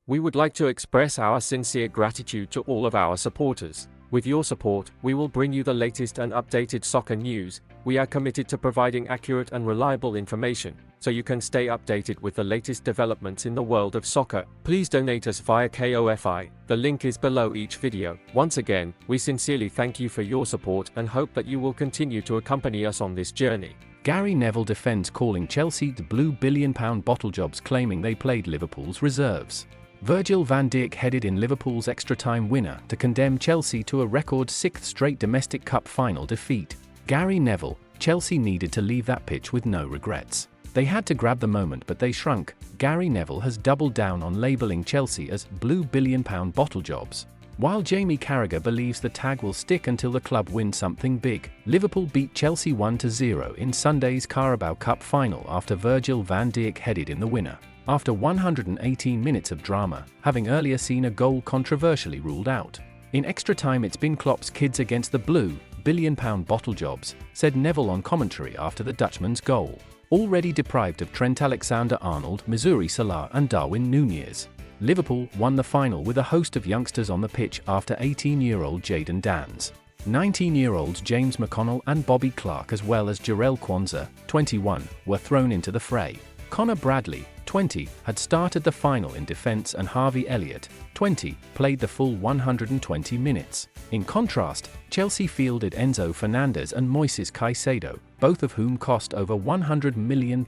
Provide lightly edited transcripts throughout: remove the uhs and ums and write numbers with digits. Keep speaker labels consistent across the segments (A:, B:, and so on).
A: We would like to express our sincere gratitude to all of our supporters. With your support, we will bring you the latest and updated soccer news. We are committed to providing accurate and reliable information, so you can stay updated with the latest developments in the world of soccer. Please donate us via KOFI. The link is below each video. Once again, we sincerely thank you for your support and hope that you will continue to accompany us on this journey.
B: Gary Neville defends calling Chelsea the Blue £1 billion Bottlejobs, claiming they played Liverpool's reserves. Virgil van Dijk headed in Liverpool's extra-time winner to condemn Chelsea to a record 6th straight domestic cup final defeat. Gary Neville: Chelsea needed to leave that pitch with no regrets. They had to grab the moment but they shrunk. Gary Neville has doubled down on labelling Chelsea as Blue £1 billion Bottlejobs. While Jamie Carragher believes the tag will stick until the club wins something big, Liverpool beat Chelsea 1-0 in Sunday's Carabao Cup final after Virgil van Dijk headed in the winner. After 118 minutes of drama, having earlier seen a goal controversially ruled out. In extra time, it's been Klopp's kids against the Blue £1 billion Bottlejobs, said Neville on commentary after the Dutchman's goal. Already deprived of Trent Alexander-Arnold, Missouri Salah and Darwin Núñez, Liverpool won the final with a host of youngsters on the pitch after 18-year-old Jadon Danns, 19-year-olds James McConnell and Bobby Clark, as well as Jarell Quansah, 21, were thrown into the fray. Connor Bradley, 20, had started the final in defense and Harvey Elliott, 20, played the full 120 minutes. In contrast, Chelsea fielded Enzo Fernandez and Moises Caicedo, both of whom cost over £100 million.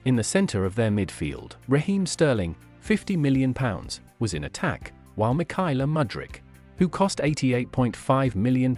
B: In the centre of their midfield, Raheem Sterling, £50 million, was in attack, while Mykhailo Mudryk, who cost £88.5 million,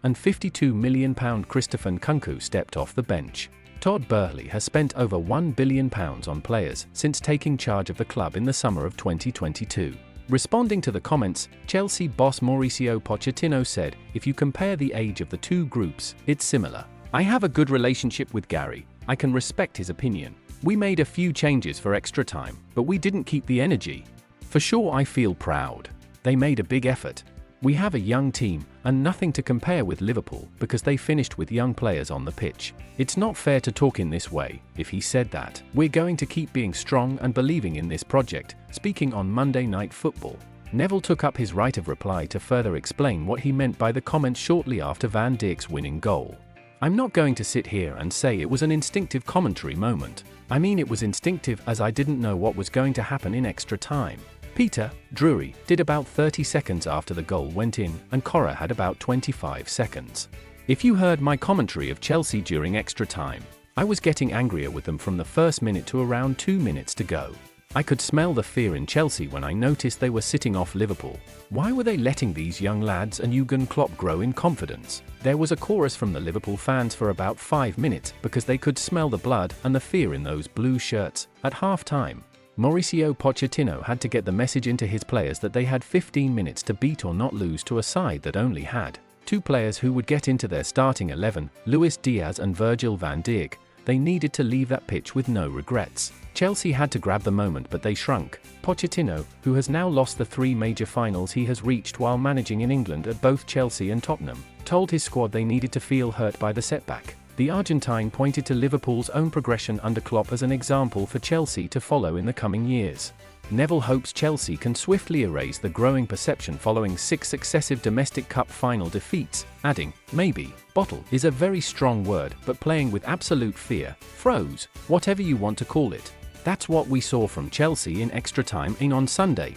B: and £52 million Christopher Nkunku stepped off the bench. Todd Boehly has spent over £1 billion on players since taking charge of the club in the summer of 2022. Responding to the comments, Chelsea boss Mauricio Pochettino said, "If you compare the age of the two groups, it's similar. I have a good relationship with Gary. I can respect his opinion. We made a few changes for extra time, but we didn't keep the energy. For sure, I feel proud. They made a big effort. We have a young team, and nothing to compare with Liverpool because they finished with young players on the pitch. It's not fair to talk in this way." If he said that, "We're going to keep being strong and believing in this project." Speaking on Monday Night Football, Neville took up his right of reply to further explain what he meant by the comments shortly after Van Dijk's winning goal. "I'm not going to sit here and say it was an instinctive commentary moment. I mean, it was instinctive as I didn't know what was going to happen in extra time. Peter Drury did about 30 seconds after the goal went in, and Cora had about 25 seconds. If you heard my commentary of Chelsea during extra time, I was getting angrier with them from the first minute to around 2 minutes to go. I could smell the fear in Chelsea when I noticed they were sitting off Liverpool. Why were they letting these young lads and Jurgen Klopp grow in confidence?" There was a chorus from the Liverpool fans for about 5 minutes because they could smell the blood and the fear in those blue shirts. At half-time, Mauricio Pochettino had to get the message into his players that they had 15 minutes to beat or not lose to a side that only had two players who would get into their starting 11, Luis Diaz and Virgil van Dijk. They needed to leave that pitch with no regrets. Chelsea had to grab the moment but they shrunk. Pochettino, who has now lost the 3 major finals he has reached while managing in England at both Chelsea and Tottenham, told his squad they needed to feel hurt by the setback. The Argentine pointed to Liverpool's own progression under Klopp as an example for Chelsea to follow in the coming years. Neville hopes Chelsea can swiftly erase the growing perception following 6 successive domestic cup final defeats, adding, "Maybe, bottle is a very strong word, but playing with absolute fear, froze, whatever you want to call it. That's what we saw from Chelsea in extra time on Sunday.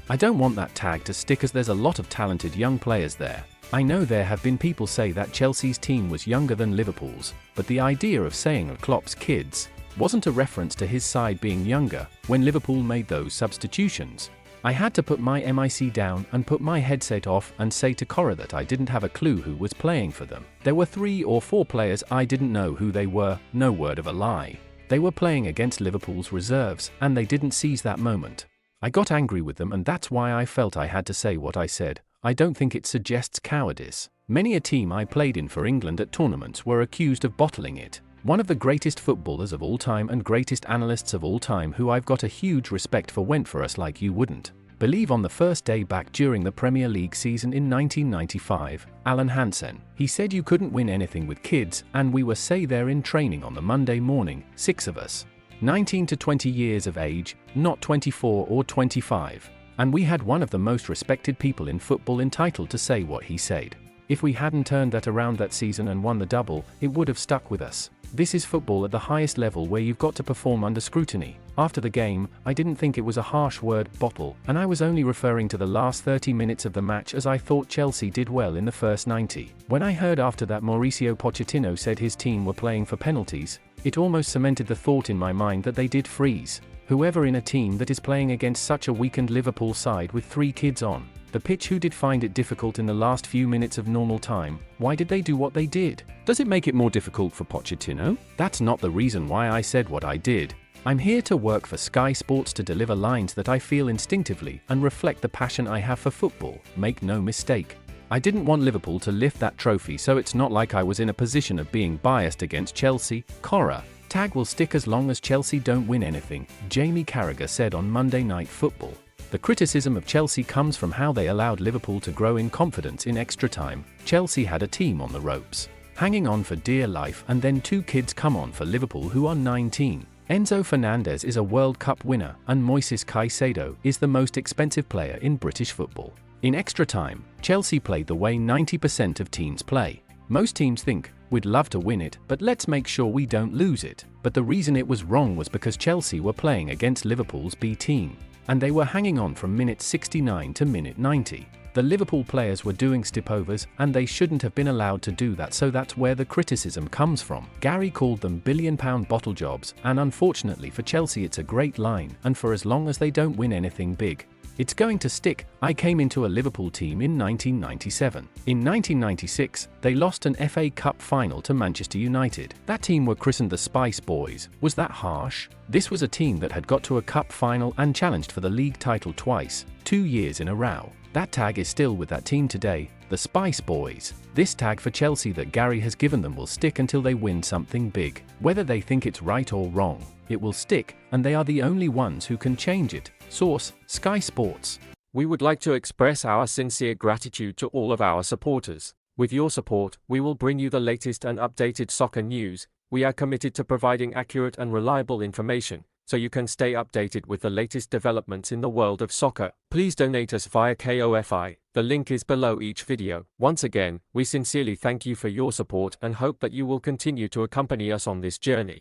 B: I don't want that tag to stick as there's a lot of talented young players there. I know there have been people say that Chelsea's team was younger than Liverpool's, but the idea of saying Klopp's kids wasn't a reference to his side being younger when Liverpool made those substitutions. I had to put my mic down and put my headset off and say to Cora that I didn't have a clue who was playing for them. There were 3 or 4 players I didn't know who they were, no word of a lie. They were playing against Liverpool's reserves and they didn't seize that moment. I got angry with them and that's why I felt I had to say what I said. I don't think it suggests cowardice. Many a team I played in for England at tournaments were accused of bottling it. One of the greatest footballers of all time and greatest analysts of all time who I've got a huge respect for went for us like you wouldn't believe on the first day back during the Premier League season in 1995, Alan Hansen. He said you couldn't win anything with kids and we were say there in training on the Monday morning, 6 of us. 19 to 20 years of age, not 24 or 25. And we had one of the most respected people in football entitled to say what he said. If we hadn't turned that around that season and won the double, it would have stuck with us. This is football at the highest level where you've got to perform under scrutiny. After the game, I didn't think it was a harsh word, bottle, and I was only referring to the last 30 minutes of the match as I thought Chelsea did well in the first 90. When I heard after that Mauricio Pochettino said his team were playing for penalties, it almost cemented the thought in my mind that they did freeze. Whoever in a team that is playing against such a weakened Liverpool side with 3 kids on the pitch who did find it difficult in the last few minutes of normal time, why did they do what they did?
C: Does it make it more difficult for Pochettino?
B: That's not the reason why I said what I did. I'm here to work for Sky Sports to deliver lines that I feel instinctively and reflect the passion I have for football, make no mistake. I didn't want Liverpool to lift that trophy, so it's not like I was in a position of being biased against Chelsea. Cora, tag will stick as long as Chelsea don't win anything, Jamie Carragher said on Monday Night Football. The criticism of Chelsea comes from how they allowed Liverpool to grow in confidence in extra time. Chelsea had a team on the ropes, hanging on for dear life, and then 2 kids come on for Liverpool who are 19. Enzo Fernandez is a World Cup winner, and Moises Caicedo is the most expensive player in British football. In extra time, Chelsea played the way 90% of teams play. Most teams think, we'd love to win it, but let's make sure we don't lose it. But the reason it was wrong was because Chelsea were playing against Liverpool's B team, and they were hanging on from minute 69 to minute 90. The Liverpool players were doing stipovers, and they shouldn't have been allowed to do that, so that's where the criticism comes from. Gary called them billion-pound bottle jobs, and unfortunately for Chelsea it's a great line, and for as long as they don't win anything big, it's going to stick. I came into a Liverpool team in 1997. In 1996, they lost an FA Cup final to Manchester United. That team were christened the Spice Boys. Was that harsh? This was a team that had got to a cup final and challenged for the league title twice, 2 years in a row. That tag is still with that team today, the Spice Boys. This tag for Chelsea that Gary has given them will stick until they win something big. Whether they think it's right or wrong, it will stick, and they are the only ones who can change it. Source, Sky Sports.
A: We would like to express our sincere gratitude to all of our supporters. With your support, we will bring you the latest and updated soccer news. We are committed to providing accurate and reliable information, so you can stay updated with the latest developments in the world of soccer. Please donate us via KOFI. The link is below each video. Once again, we sincerely thank you for your support and hope that you will continue to accompany us on this journey.